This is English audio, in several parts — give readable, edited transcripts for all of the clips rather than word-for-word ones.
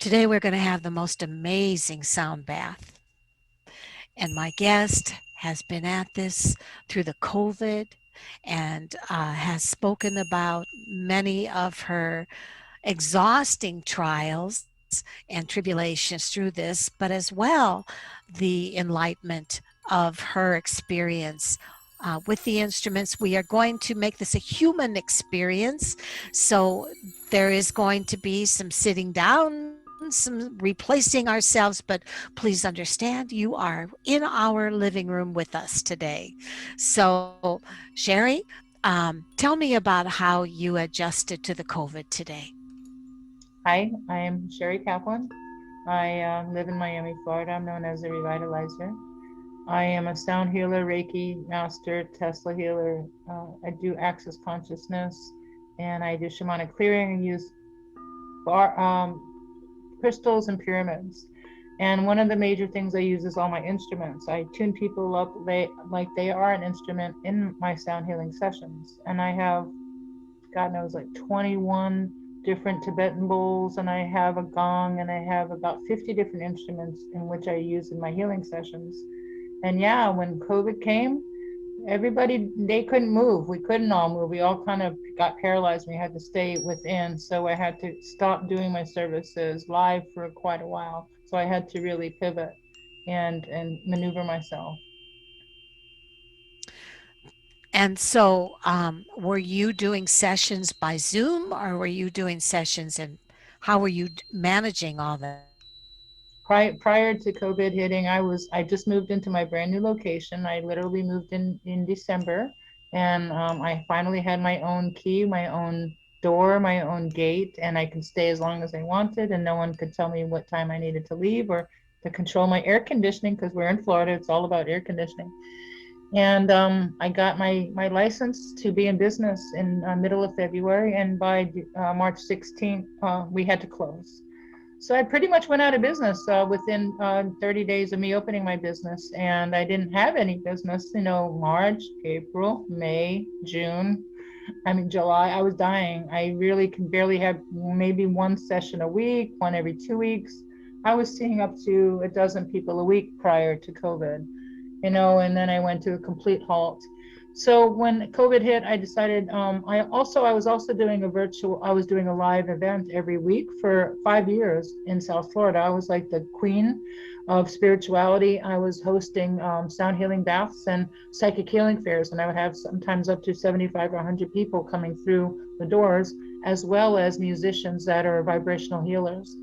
Today we're going to have the most amazing sound bath. And my guest has been at this through the COVID and has spoken about many of her exhausting trials and tribulations through this, but as well the enlightenment of her experience with the instruments. We are going to make this a human experience. So there is going to be some sitting down, some replacing ourselves, but please understand you are in our living room with us today. So, Sheri, tell me about how you adjusted to the COVID today. Hi, I am Sheri Kaplan. I live in Miami, Florida. I'm known as a revitalizer. I am a sound healer, Reiki master, Tesla healer. I do access consciousness, and I do shamanic clearing and use crystals and pyramids. And one of the major things I use is all my instruments. I tune people up like they are an instrument in my sound healing sessions. And I have, God knows, like 21 different Tibetan bowls, and I have a gong, and I have about 50 different instruments in which I use in my healing sessions. And yeah, when COVID came, everybody, they couldn't move. We couldn't all move. We all kind of got paralyzed. We had to stay within. So I had to stop doing my services live for quite a while. So I had to really pivot and maneuver myself. And so, were you doing sessions by Zoom or were you doing sessions and how were you managing all that? Prior to COVID hitting, I just moved into my brand new location. I literally moved in December, and I finally had my own key, my own door, my own gate, and I could stay as long as I wanted, and no one could tell me what time I needed to leave or to control my air conditioning because we're in Florida. It's all about air conditioning. And I got my license to be in business in middle of February, and by March 16th, we had to close. So I pretty much went out of business within 30 days of me opening my business, and I didn't have any business. March, April, May, June. I mean, July. I was dying. I really could barely have maybe one session a week, one every 2 weeks. I was seeing up to a dozen people a week prior to COVID, and then I went to a complete halt. So when COVID hit, I decided I was also doing I was doing a live event every week for 5 years in South Florida. I was like the queen of spirituality. I was hosting sound healing baths and psychic healing fairs, and I would have sometimes up to 75 or 100 people coming through the doors, as well as musicians that are vibrational healers.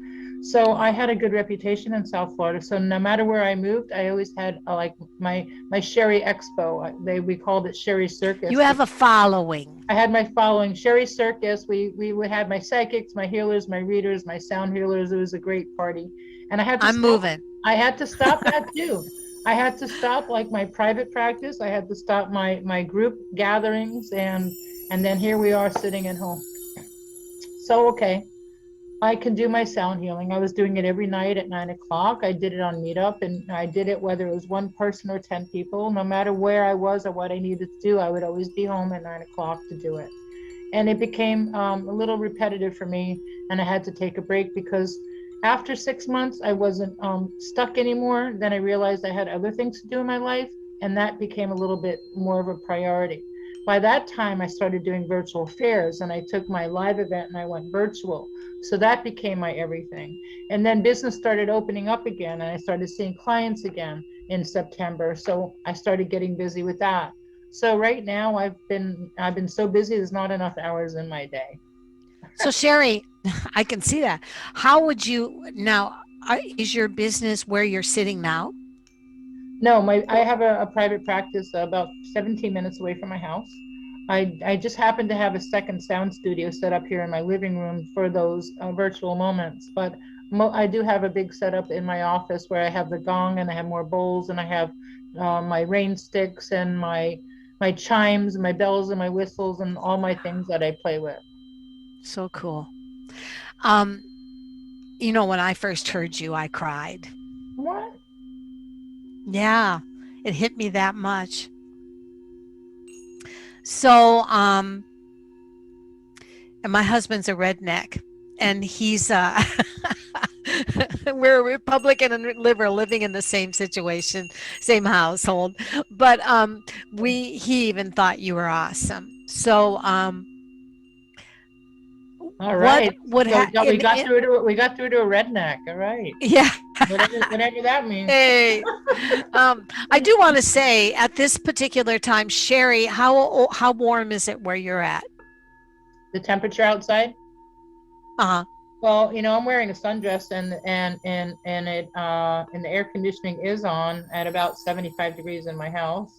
So I had a good reputation in South Florida. So no matter where I moved, I always had like my Sheri Expo. We called it Sheri You Circus. have a following. I had my following Sheri Circus. We would have my psychics, my healers, my readers, my sound healers. It was a great party, and I had to I'm stop. moving. I had to stop that too. I had to stop like my private practice. I had to stop my group gatherings, and then here we are sitting at home. So okay, I can do my sound healing. I was doing it every night at 9 o'clock. I did it on Meetup, and I did it whether it was one person or 10 people. No matter where I was or what I needed to do, I would always be home at 9 o'clock to do it. And it became a little repetitive for me, and I had to take a break because after 6 months, I wasn't stuck anymore. Then I realized I had other things to do in my life, and that became a little bit more of a priority. By that time, I started doing virtual fairs, and I took my live event and I went virtual. So that became my everything. And then business started opening up again, and I started seeing clients again in September. So I started getting busy with that. So right now I've been so busy there's not enough hours in my day. So, Sheri, I can see that. How would you now? Is your business where you're sitting now? No, I have a private practice about 17 minutes away from my house. I just happen to have a second sound studio set up here in my living room for those virtual moments. But I do have a big setup in my office where I have the gong and I have more bowls and I have my rain sticks and my chimes and my bells and my whistles and all my things that I play with. So cool. Um, when I first heard you, I cried. What? Yeah, it hit me that much. So, and my husband's a redneck, and he's We're a Republican and Liberal living in the same situation, same household. But he even thought you were awesome. So All what right. would So we got in through to we got through to a redneck. All right. yeah. Whatever that means. Hey, I do want to say at this particular time, Sherry, how warm is it where you're at? The temperature outside. Uh-huh. Well, I'm wearing a sundress and it and the air conditioning is on at about 75 degrees in my house.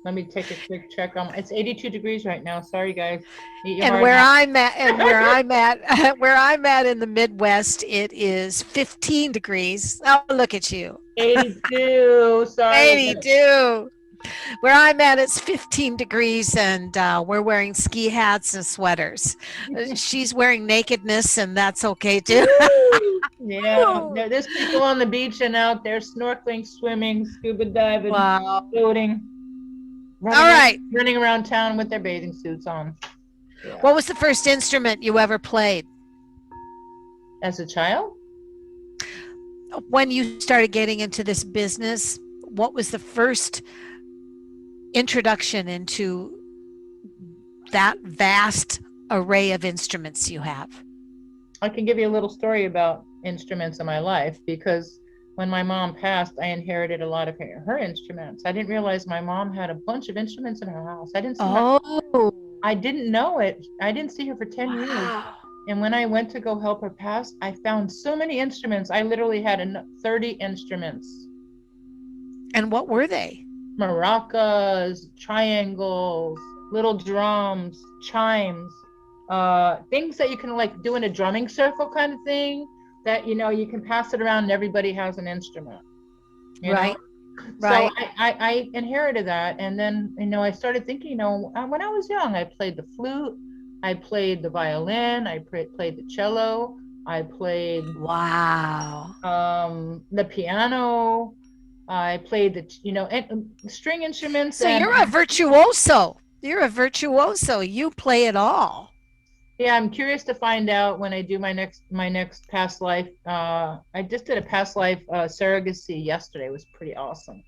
Let me take a quick check on it's 82 degrees right now. Sorry guys. Eat your And heart where out. I'm at, where I'm at in the Midwest, it is 15 degrees. Oh, look at you. 82. Sorry. 82. Where I'm at, it's 15 degrees, and we're wearing ski hats and sweaters. She's wearing nakedness, and that's okay too. Yeah, there's people on the beach and out there snorkeling, swimming, scuba diving, Wow. floating, All right. running around town with their bathing suits on. Yeah. What was the first instrument you ever played? As a child, When you started getting into this business, what was the first introduction into that vast array of instruments you have? I can give you a little story about instruments in my life because when my mom passed, I inherited a lot of her instruments. I didn't realize my mom had a bunch of instruments in her house. Oh, I didn't know it. I didn't see her for 10 years. wow. And when I went to go help her pass, I found so many instruments. I literally had 30 instruments. And what were they? Maracas, triangles, little drums, chimes, things that you can like do in a drumming circle kind of thing that you can pass it around and everybody has an instrument, you know? Right, So right. I inherited that. And then, I started thinking, when I was young, I played the flute, I played the violin, I played the cello, I played Wow. the piano, I played string instruments So you're a virtuoso. You're a virtuoso. You play it all. yeah, I'm curious to find out when I do my next past life. I just did a past life surrogacy yesterday. It was pretty awesome.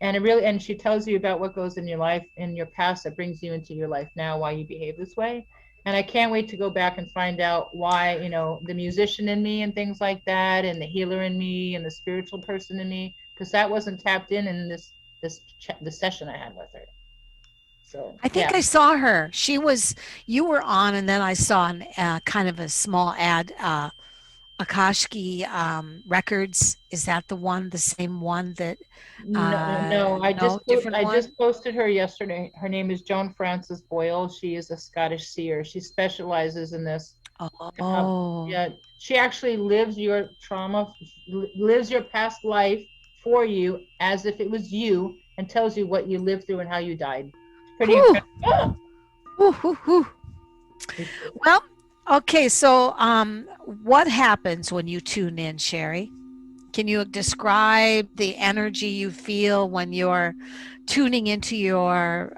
And she tells you about what goes in your life in your past that brings you into your life now, why you behave this way. And I can't wait to go back and find out why, the musician in me and things like that, and the healer in me and the spiritual person in me, because that wasn't tapped in this session I had with her. So I yeah. think I saw her. You were on, and then I saw kind of a small ad, Akashki Records. Is that the same one that, No, no, no, different I one? just posted her yesterday. Her name is Joan Frances Boyle. She is a Scottish seer. She specializes in this. Oh, Yeah, she actually lives your trauma, lives your past life for you as if it was you, and tells you what you lived through and how you died. It's pretty whew, incredible. whew, whew, whew. Well, okay, so what happens when you tune in, Sherry? Can you describe the energy you feel when you're tuning into your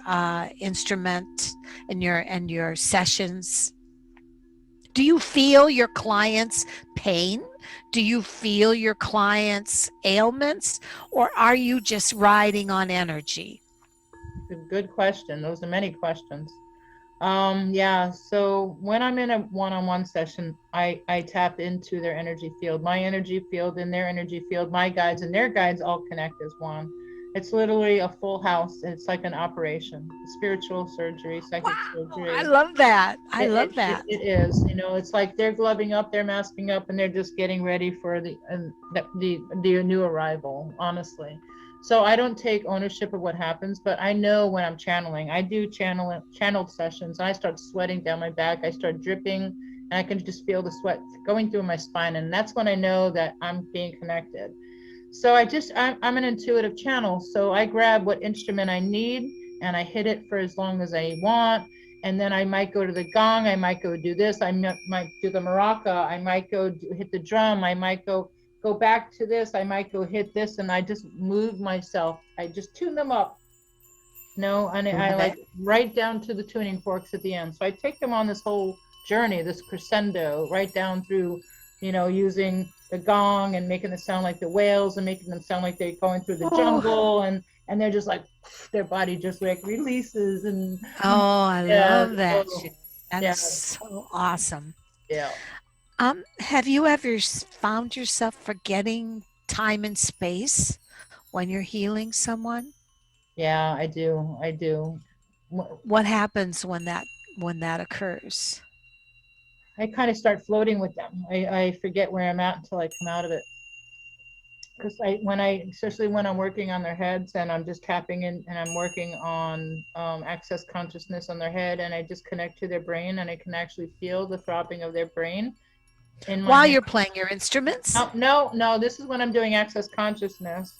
instrument and your sessions? Do you feel your clients' pain? Do you feel your clients' ailments? Or are you just riding on energy? Good question. Those are many questions. Yeah, so when I'm in a one-on-one session, I tap into their energy field, my energy field and their energy field, my guides and their guides all connect as one. It's literally a full house. It's like an operation, spiritual surgery, psychic Wow, I surgery. love that. I It, love it, that. it, it is, it's like they're gloving up, they're masking up, and they're just getting ready for the new arrival, honestly. So I don't take ownership of what happens, but I know when I'm channeling. I do channeled sessions, and I start sweating down my back. I start dripping, and I can just feel the sweat going through my spine, and that's when I know that I'm being connected. So I'm an intuitive channel. So I grab what instrument I need and I hit it for as long as I want. And then I might go to the gong. I might go do this. I might do the maraca. I might hit the drum. I might go back to this. I might go hit this, and I just move myself. I just tune them up. No, and I Love like it. right down to the tuning forks at the end. So I take them on this whole journey, this crescendo, right down through using the gong and making it sound like the whales and making them sound like they're going through the Oh, jungle, and they're just like their body just like releases and oh, I yeah, love that, oh, Sheri. That yeah, is so awesome. yeah, Have you ever found yourself forgetting time and space when you're healing someone? yeah, I do. What happens when that occurs? I kind of start floating with them. I forget where I'm at until I come out of it. Because especially when I'm working on their heads and I'm just tapping in and I'm working on access consciousness on their head, and I just connect to their brain and I can actually feel the throbbing of their brain in my While hand. you're playing your instruments? No, no, no. This is when I'm doing access consciousness.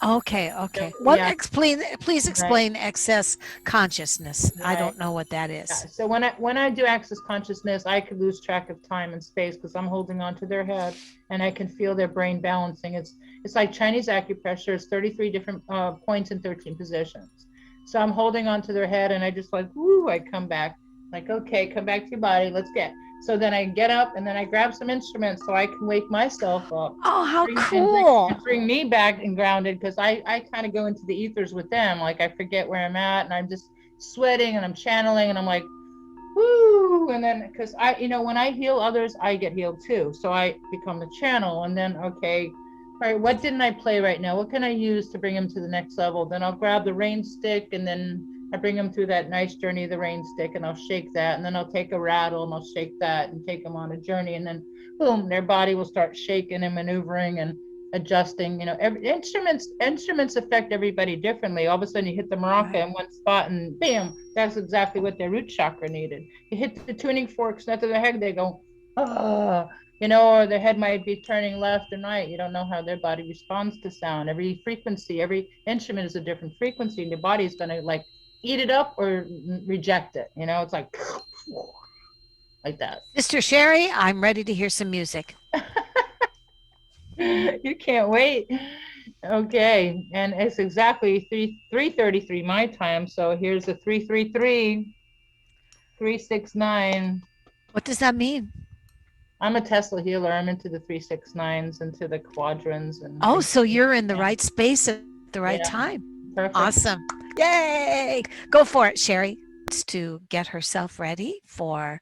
Okay, So okay. What yeah, explain please right, explain excess consciousness. I right. don't know what that Yeah. is. So when I do access consciousness, I could lose track of time and space because I'm holding on to their head and I can feel their brain balancing. It's like Chinese acupressure. It's 33 different points in 13 positions. So I'm holding on to their head and I just like woo, I come back. Like, okay, come back to your body. Let's get. So then I get up and then I grab some instruments so I can wake myself up, Oh, how bring and bring cool. and bring me back and grounded because I kind of go into the ethers with them. Like I forget where I'm at and I'm just sweating and I'm channeling and I'm like, woo. And then, because when I heal others, I get healed too. So I become the channel. And then, okay, all right, what didn't I play right now? What can I use to bring him to the next level? Then I'll grab the rain stick and then I bring them through that nice journey of the rain stick and I'll shake that. And then I'll take a rattle and I'll shake that and take them on a journey. And then, boom, their body will start shaking and maneuvering and adjusting. Every instruments affect everybody differently. All of a sudden you hit the maraca Right. in one spot and bam, that's exactly what their root chakra needed. You hit the tuning forks not to the head, they go ah, or their head might be turning left or right. You don't know how their body responds to sound. Every frequency, every instrument is a different frequency, and your body is going to like eat it up or reject it. It's like like that. Sister Sheri, I'm ready to hear some music. You can't wait. Okay, and it's exactly 3:33 my time. So here's a 333 369. What does that mean? I'm a Tesla healer. I'm into the 369s, into the quadrants and Oh, things. so you're in the Yeah, right space at the right yeah, time. perfect. Awesome. Yay! Go for it, Sheri. To get herself ready for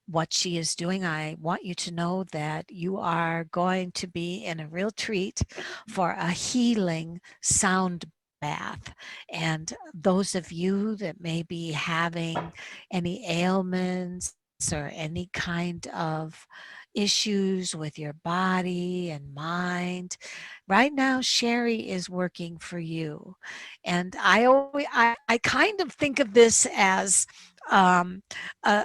what she is doing, I want you to know that you are going to be in a real treat for a healing sound bath. And those of you that may be having any ailments or any kind of issues with your body and mind, right now Sheri is working for you. And I kind of think of this as um, a,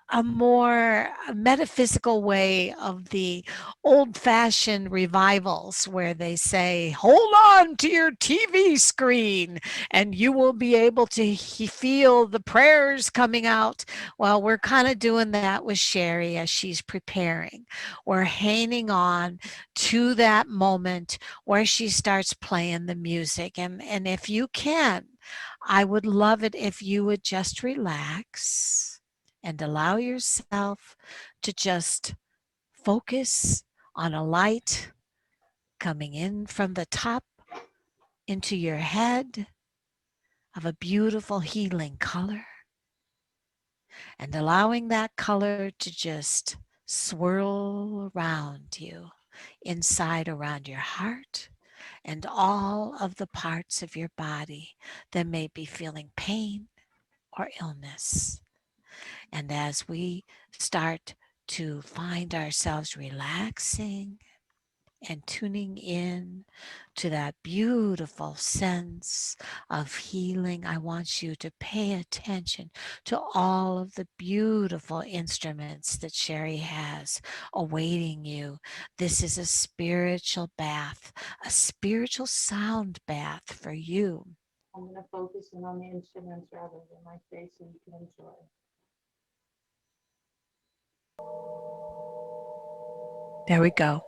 a more metaphysical way of the old fashioned revivals where they say, hold on to your TV screen and you will be able to feel the prayers coming out. Well, we're kind of doing that with Sheri as she's preparing. We're hanging on to that moment where she starts playing the music. And if you can, I would love it if you would just relax and allow yourself to just focus on a light coming in from the top into your head of a beautiful healing color and allowing that color to just swirl around you, inside around your heart and all of the parts of your body that may be feeling pain or illness. And as we start to find ourselves relaxing and tuning in to that beautiful sense of healing, I want you to pay attention to all of the beautiful instruments that Sheri has awaiting you. This is a spiritual bath, a spiritual sound bath for you. I'm going to focus in on the instruments rather than my face so you can enjoy. There we go.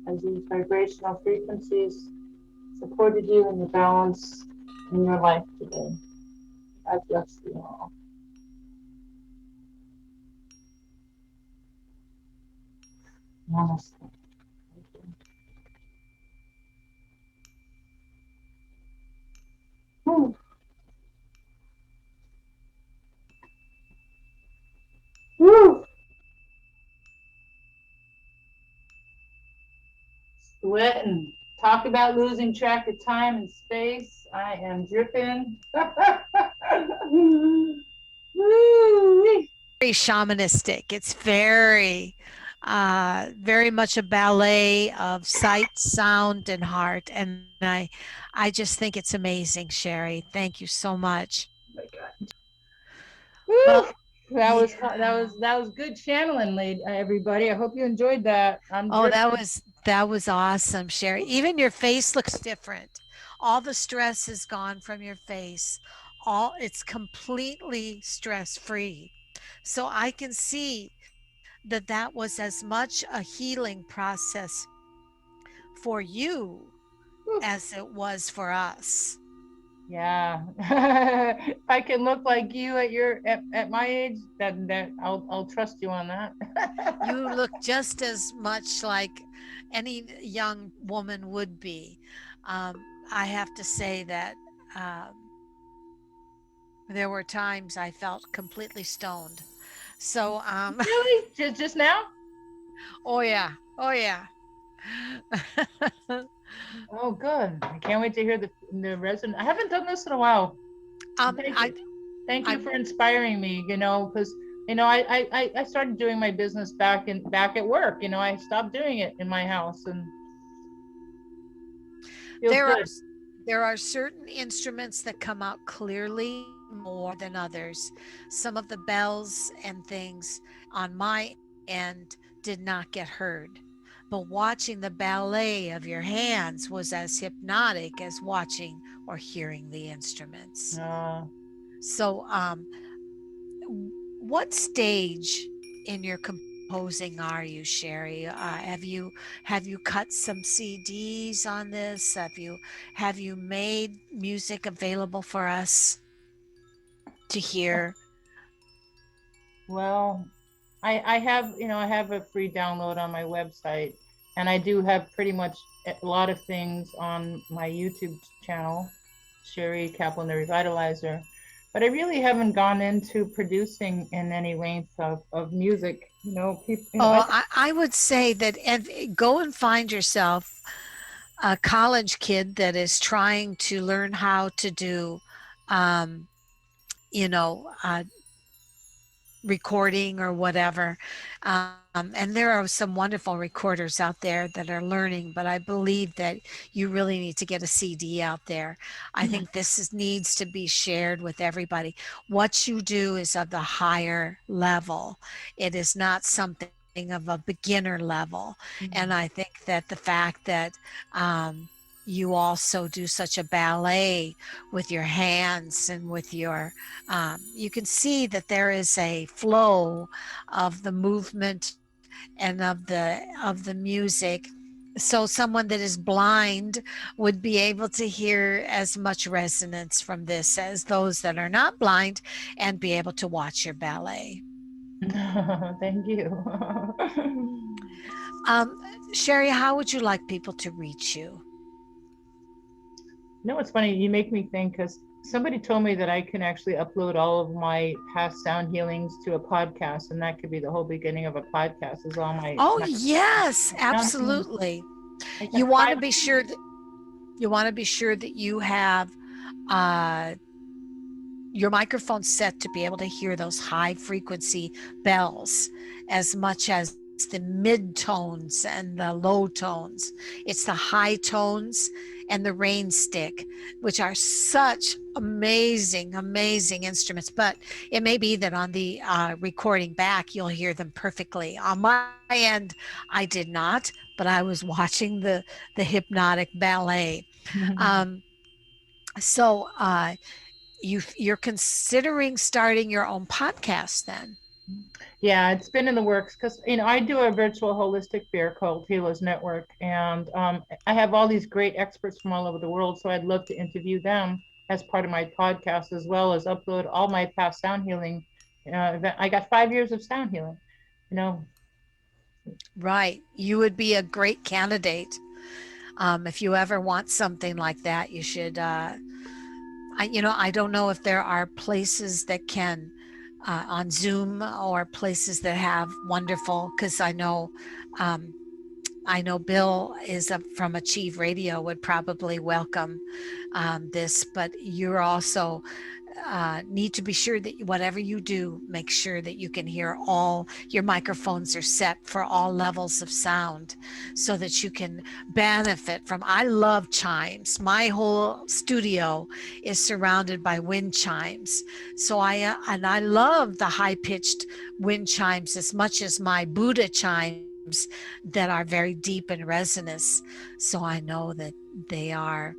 As these vibrational frequencies supported you in your balance in your life today. God bless you all. Namaste. Woo. Woo. Sweating. Talk about losing track of time and space. I am dripping. Woo. Very shamanistic. It's very much a ballet of sight, sound, and heart. And I just think it's amazing, Sheri. Thank you so much. Oh my God. Well, Woo. That yeah. was that was good channeling, lady. Everybody. I hope you enjoyed that. I'm Oh, that dripping. was that was awesome, Sheri. Even your face looks different. All the stress is gone from your face. All it's completely stress free. So I can see that that was as much a healing process for you Woo. as it was for us. Yeah. If I can look like you at my age, then I'll trust you on that. You look just as much like any young woman would be. I have to say that there were times I felt completely stoned. So, Really? Just now? oh yeah, oh yeah. Oh, good. I can't wait to hear the resident. I haven't done this in a while. Thank I, you. Thank you I, for inspiring me, because I started doing my business back at work. I stopped doing it in my house and feels there are good. there are certain instruments that come out clearly more than others. Some of the bells and things on my end did not get heard. But watching the ballet of your hands was as hypnotic as watching or hearing the instruments. Uh, So, what stage in your composing are you, Sheri? Have you cut some CDs on this? Have you made music available for us to hear? well, I have a free download on my website, and I do have pretty much a lot of things on my YouTube channel, Sheri Kaplan the Revitalizer. But I really haven't gone into producing in any length of music. People, Oh, I would say that and go and find yourself a college kid that is trying to learn how to do, um, you know, recording or whatever. And there are some wonderful recorders out there that are learning, but I believe that you really need to get a CD out there. I think needs to be shared with everybody. What you do is of the higher level. It is not something of a beginner level. And I think that the fact that um, you also do such a ballet with your hands and with your you can see that there is a flow of the movement and of the music. So someone that is blind would be able to hear as much resonance from this as those that are not blind and be able to watch your ballet. Thank you. Sheri, how would you like people to reach you? It's funny. You make me think because somebody told me that I can actually upload all of my past sound healings to a podcast, and that could be the whole beginning of a podcast. Is all Oh my yes, sound healing. absolutely. I You got want to five. be sure that you have uh, your microphone's set to be able to hear those high frequency bells as much as the mid tones and the low tones. It's the high tones and the rain stick, which are such amazing, amazing instruments. But it may be that on the recording back, you'll hear them perfectly. On my end, I did not, but I was watching the hypnotic ballet. Um, so you're considering starting your own podcast then? Yeah, it's been in the works because I do a virtual holistic fair called Healers Network, and I have all these great experts from all over the world. So I'd love to interview them as part of my podcast, as well as upload all my past sound healing. I got 5 years of sound healing. You know, Right. You would be a great candidate. If you ever want something like that, you should. I don't know if there are places that can on Zoom or places that have wonderful. Because um, I know Bill is from Achieve Radio would probably welcome this, but you're also need to be sure that whatever you do, make sure that you can hear all your microphones are set for all levels of sound so that you can benefit from. I love chimes. My whole studio is surrounded by wind chimes. So I love the high pitched wind chimes as much as my Buddha chimes that are very deep in resonance. So I know that they are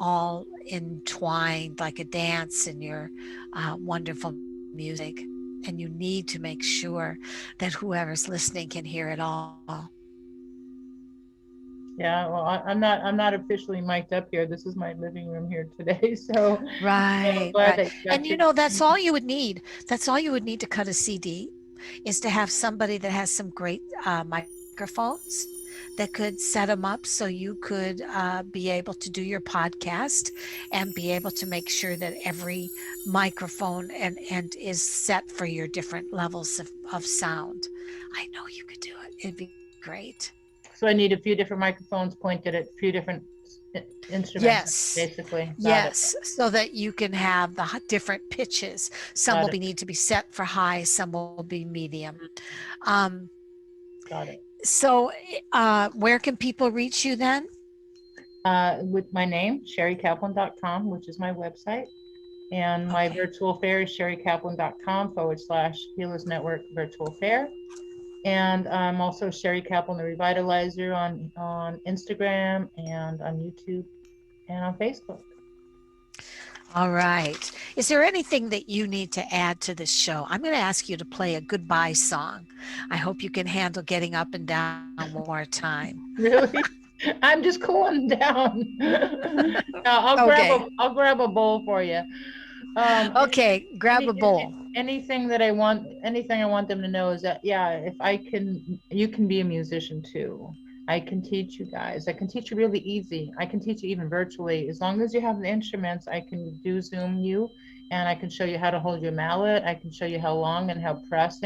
all entwined like a dance in your wonderful music. And you need to make sure that whoever's listening can hear it all. yeah. Well, I'm not officially mic'd up here. This is my living room here today. So I'm Right, glad right. that you got And to. that's all you would need. That's all you would need to cut a CD is to have somebody that has some great microphones that could set them up so you could be able to do your podcast and be able to make sure that every microphone and is set for your different levels of sound. I know you could do it. It'd be great. So I need a few different microphones pointed at a few different instruments, Yes. basically. Got it. Yes, so that you can have the different pitches. Some Got will it. be need to be set for high, some will be medium. Um, Got it. so, where can people reach you then? With my name, sherikaplan.com, which is my website. And my Okay. virtual fair is sherikaplan.com/Healers Network Virtual Fair. And I'm also Sheri Kaplan, the Revitalizer, on Instagram and on YouTube and on Facebook. All right. Is there anything that you need to add to this show? I'm going to ask you to play a goodbye song. I hope you can handle getting up and down one more time. Really? I'm just cooling down. Okay. I'll grab a bowl for you. Okay. Grab a bowl. Anything I want them to know is that, yeah, if I can, you can be a musician too. I can teach you guys. I can teach you really easy. I can teach you even virtually. As long as you have the instruments, I can do Zoom you, and I can show you how to hold your mallet. I can show you how long and how to press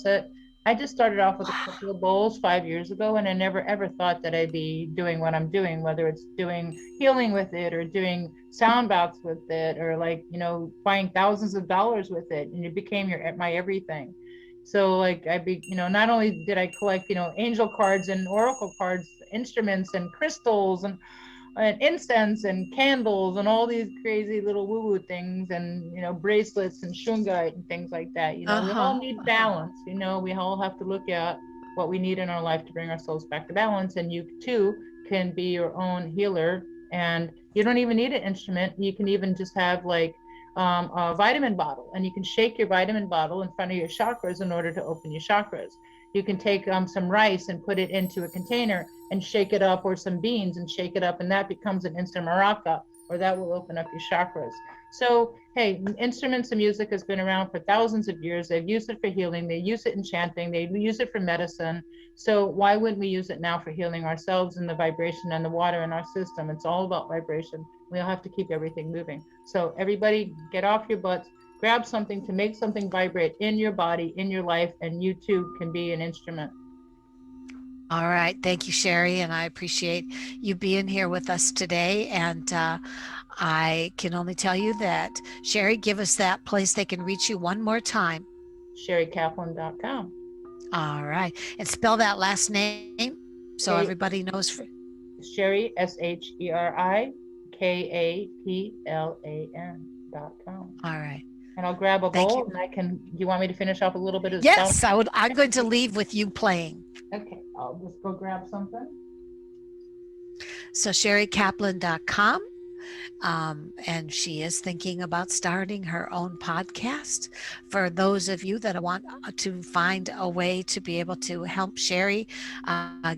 it. I just started off with a couple of bowls 5 years ago, and I never ever thought that I'd be doing what I'm doing, whether it's doing healing with it or doing sound baths with it or like, buying thousands of dollars with it. And it became my everything. So like not only did I collect, angel cards and oracle cards, instruments and crystals and incense and candles and all these crazy little woo woo things and bracelets and shungite and things like that. Uh We huh. all need balance. We all have to look at what we need in our life to bring ourselves back to balance. And you too can be your own healer. And you don't even need an instrument. You can even just have like a vitamin bottle, and you can shake your vitamin bottle in front of your chakras in order to open your chakras. You can take some rice and put it into a container and shake it up, or some beans and shake it up, and that becomes an instant maraca, or that will open up your chakras. So, hey, instruments and music has been around for thousands of years. They've used it for healing, they use it in chanting, they use it for medicine. So, why wouldn't we use it now for healing ourselves and the vibration and the water in our system? It's all about vibration. We all have to keep everything moving. So, everybody, get off your butts, grab something to make something vibrate in your body, in your life, and you too can be an instrument. All right. Thank you, Sheri. And I appreciate you being here with us today. And I can only tell you that, Sheri, give us that place they can reach you one more time. SheriKaplan.com. All right. And spell that last name so everybody K knows. Sheri, SheriKaplan.com. All right. And I'll grab a Thank you. bowl, and do you want me to finish off a little bit of sound? Yes, I would. I'm going to leave with you playing. Okay, I'll just go grab something. So, SheriKaplan.com. And she is thinking about starting her own podcast. For those of you that want to find a way to be able to help Sheri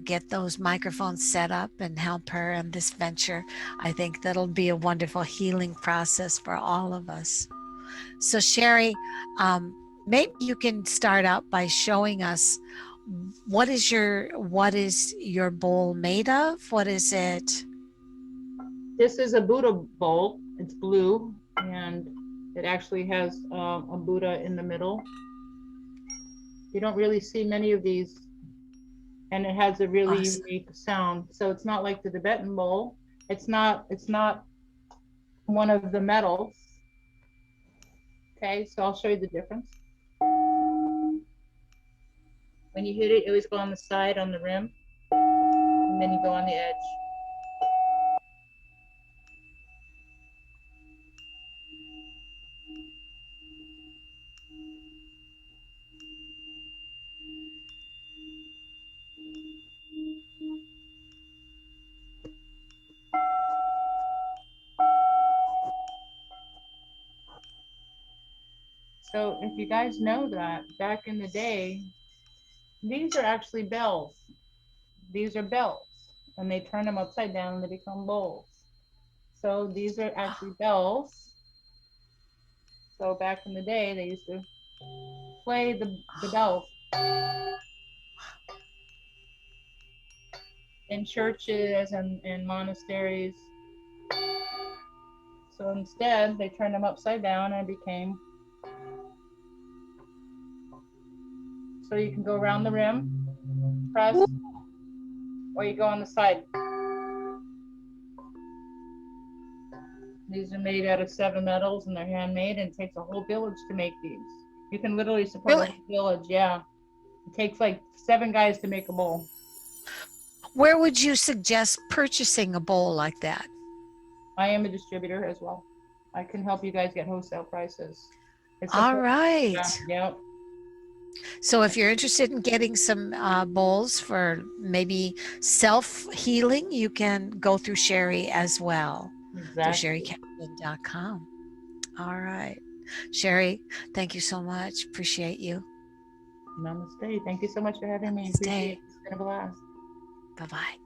get those microphones set up and help her in this venture, I think that'll be a wonderful healing process for all of us. So, Sheri, maybe you can start out by showing us what is your bowl made of? What is it? This is a Buddha bowl. It's blue, and it actually has a Buddha in the middle. You don't really see many of these, and it has a really Awesome. unique sound. So it's not like the Tibetan bowl. It's not one of the metals. Okay, so I'll show you the difference. When you hit it, you always go on the side on the rim, and then you go on the edge. So if you guys know that back in the day, these are actually bells. These are bells, and they turn them upside down and they become bowls. So these are actually bells. So back in the day, they used to play the bells in churches and monasteries. So instead, they turned them upside down and it became, so you can go around the rim, press, or you go on the side. These are made out of 7 metals and they're handmade, and it takes a whole village to make these. You can literally support a Really? whole village. Yeah. It takes like 7 guys to make a bowl. Where would you suggest purchasing a bowl like that? I am a distributor as well. I can help you guys get wholesale prices. It's a All perfect, yeah, right. yep. So if you're interested in getting some bowls for maybe self healing, you can go through Sheri as well through Exactly. sherikaplan.com. All right. Sheri, thank you so much. Appreciate you. Namaste. Thank you so much for having me. Namaste. Appreciate it. It's been a blast. Bye bye.